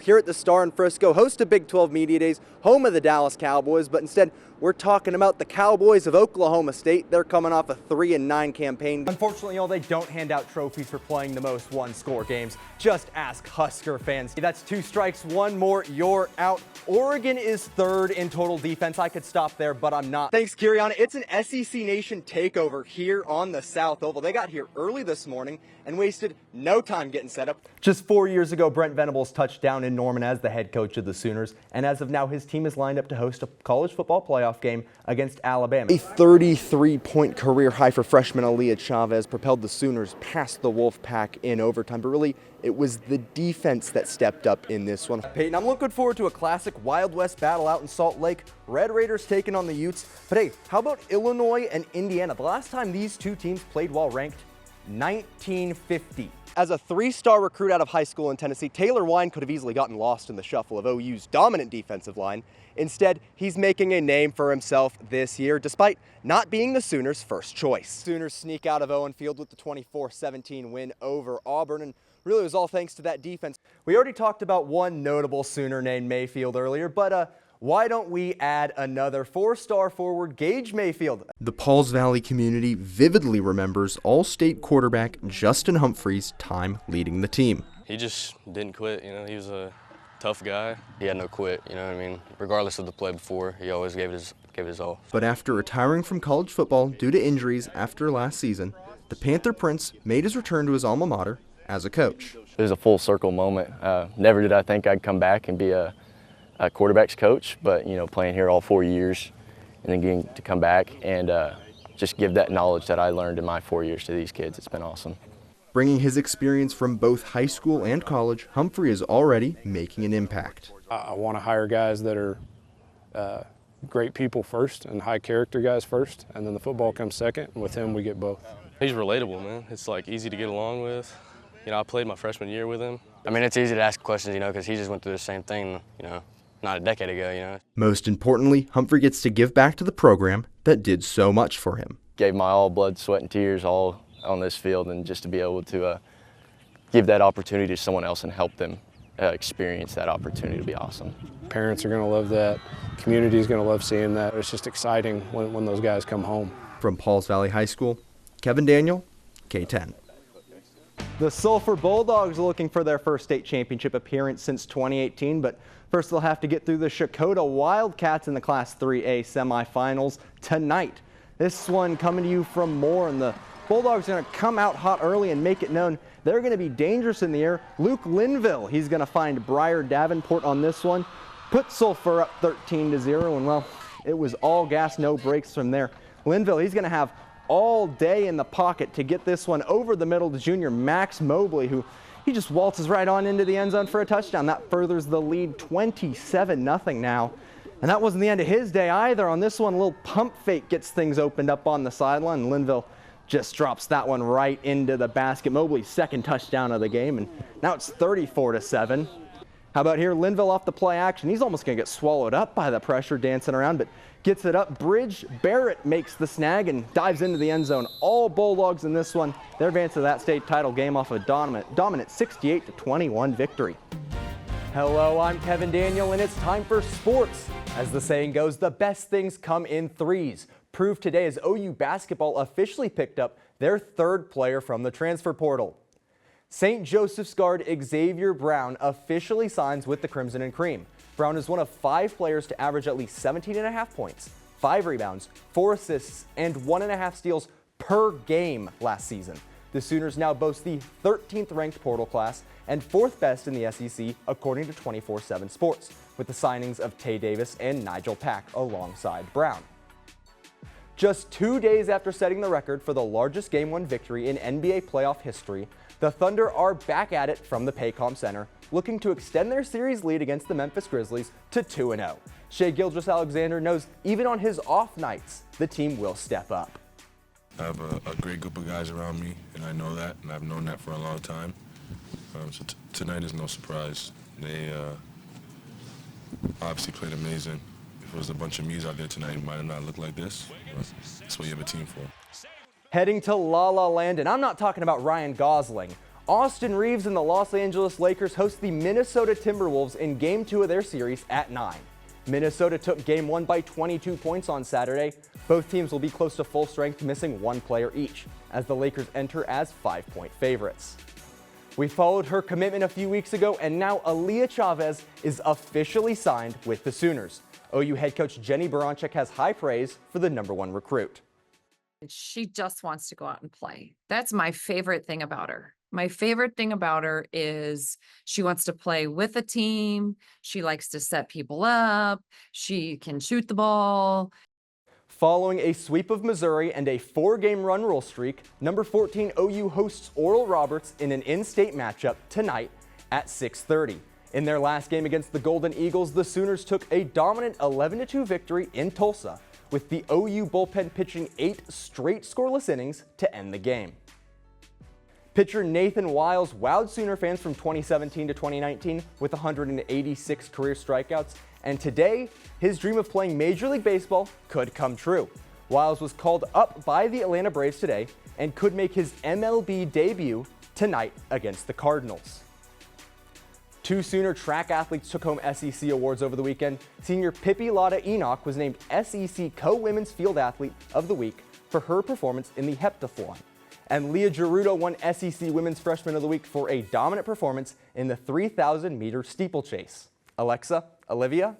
here at the Star in Frisco, host of Big 12 Media Days, home of the Dallas Cowboys, but instead we're talking about the Cowboys of Oklahoma State. They're coming off a 3-9 campaign. Unfortunately, they don't hand out trophies for playing the most one-score games. Just ask Husker fans. That's 2 strikes, 1 more, you're out. Oregon is 3rd in total defense. I could stop there, but I'm not. Thanks, Kiriana. It's an SEC Nation takeover here on the South Oval. They got here early this morning and wasted no time getting set up. Just 4 years ago, Brent Venables touched down in Norman as the head coach of the Sooners, and as of now, his team is lined up to host a college football playoff game against Alabama. A 33-point career high for freshman Aaliyah Chavez propelled the Sooners past the Wolfpack in overtime, but really, it was the defense that stepped up in this one. Peyton, I'm looking forward to a classic Wild West battle out in Salt Lake. Red Raiders taking on the Utes. But hey, how about Illinois and Indiana? The last time these two teams played while ranked, 1950. As a 3-star recruit out of high school in Tennessee, Taylor Wine could have easily gotten lost in the shuffle of OU's dominant defensive line. Instead, he's making a name for himself this year, despite not being the Sooners' first choice. Sooners sneak out of Owen Field with the 24-17 win over Auburn, and really it was all thanks to that defense. We already talked about one notable Sooner named Mayfield earlier, but why don't we add another 4-star forward, Gage Mayfield? The Pauls Valley community vividly remembers All-State quarterback Justin Humphrey's time leading the team. He just didn't quit, he was a tough guy. He had no quit, regardless of the play before, he always gave it his all. But after retiring from college football due to injuries after last season, the Panther Prince made his return to his alma mater as a coach. It was a full circle moment. Never did I think I'd come back and be a quarterback's coach, but playing here all 4 years and then getting to come back and just give that knowledge that I learned in my 4 years to these kids, it's been awesome. Bringing his experience from both high school and college, Humphrey is already making an impact. I want to hire guys that are great people first and high character guys first, and then the football comes second, and with him we get both. He's relatable, man. It's easy to get along with. I played my freshman year with him. It's easy to ask questions, because he just went through the same thing, not a decade ago, Most importantly, Humphrey gets to give back to the program that did so much for him. Gave my all blood, sweat, and tears all on this field, and just to be able to give that opportunity to someone else and help them experience that opportunity to be awesome. Parents are going to love that. Community is going to love seeing that. It's just exciting when those guys come home. From Pauls Valley High School, Kevin Daniel, K10. The Sulphur Bulldogs are looking for their first state championship appearance since 2018, but first they'll have to get through the Shakota Wildcats in the Class 3A semifinals tonight. This one coming to you from Moore, and the Bulldogs are going to come out hot early and make it known they're going to be dangerous in the air. Luke Linville, he's going to find Briar Davenport on this one, put Sulphur up 13-0, and well, it was all gas, no brakes from there. Linville, he's going to have all day in the pocket to get this one over the middle to junior Max Mobley, who he just waltzes right on into the end zone for a touchdown. That furthers the lead 27-0 now. And that wasn't the end of his day either. On this one, a little pump fake gets things opened up on the sideline. Linville just drops that one right into the basket. Mobley's second touchdown of the game, and now it's 34-7. How about here, Linville off the play action. He's almost going to get swallowed up by the pressure dancing around, but gets it up. Bridge Barrett makes the snag and dives into the end zone. All Bulldogs in this one. They're advanced to that state title game off a dominant 68-21 victory. Hello, I'm Kevin Daniel, and it's time for sports. As the saying goes, the best things come in threes. Proof today as OU basketball officially picked up their 3rd player from the transfer portal. St. Joseph's guard Xavier Brown officially signs with the Crimson and Cream. Brown is one of 5 players to average at least 17.5 points, 5 rebounds, 4 assists, and 1.5 steals per game last season. The Sooners now boast the 13th ranked portal class and 4th best in the SEC according to 24/7 Sports, with the signings of Tay Davis and Nigel Pack alongside Brown. Just 2 days after setting the record for the largest Game 1 victory in NBA playoff history, the Thunder are back at it from the Paycom Center, looking to extend their series lead against the Memphis Grizzlies to 2-0. Shai Gilgeous-Alexander knows even on his off nights, the team will step up. I have a great group of guys around me, and I know that, and I've known that for a long time. So tonight is no surprise. They obviously played amazing. If it was a bunch of me's out there tonight, it might have not looked like this. But that's what you have a team for. Heading to La La Land, and I'm not talking about Ryan Gosling. Austin Reeves and the Los Angeles Lakers host the Minnesota Timberwolves in Game 2 of their series at 9. Minnesota took Game 1 by 22 points on Saturday. Both teams will be close to full strength, missing one player each, as the Lakers enter as 5-point favorites. We followed her commitment a few weeks ago, and now Aaliyah Chavez is officially signed with the Sooners. OU head coach Jenny Baranczyk has high praise for the #1 recruit. She just wants to go out and play. That's my favorite thing about her. My favorite thing about her is she wants to play with a team. She likes to set people up. She can shoot the ball. Following a sweep of Missouri and a 4-game run rule streak, number 14 OU hosts Oral Roberts in an in-state matchup tonight at 6:30. In their last game against the Golden Eagles, the Sooners took a dominant 11-2 victory in Tulsa, with the OU bullpen pitching 8 straight scoreless innings to end the game. Pitcher Nathan Wiles wowed Sooner fans from 2017 to 2019 with 186 career strikeouts, and today, his dream of playing Major League Baseball could come true. Wiles was called up by the Atlanta Braves today and could make his MLB debut tonight against the Cardinals. 2 Sooner track athletes took home SEC awards over the weekend. Senior Pippi Lotta Enoch was named SEC Co-Women's Field Athlete of the Week for her performance in the heptathlon. And Leah Gerudo won SEC Women's Freshman of the Week for a dominant performance in the 3,000-meter steeplechase. Alexa, Olivia,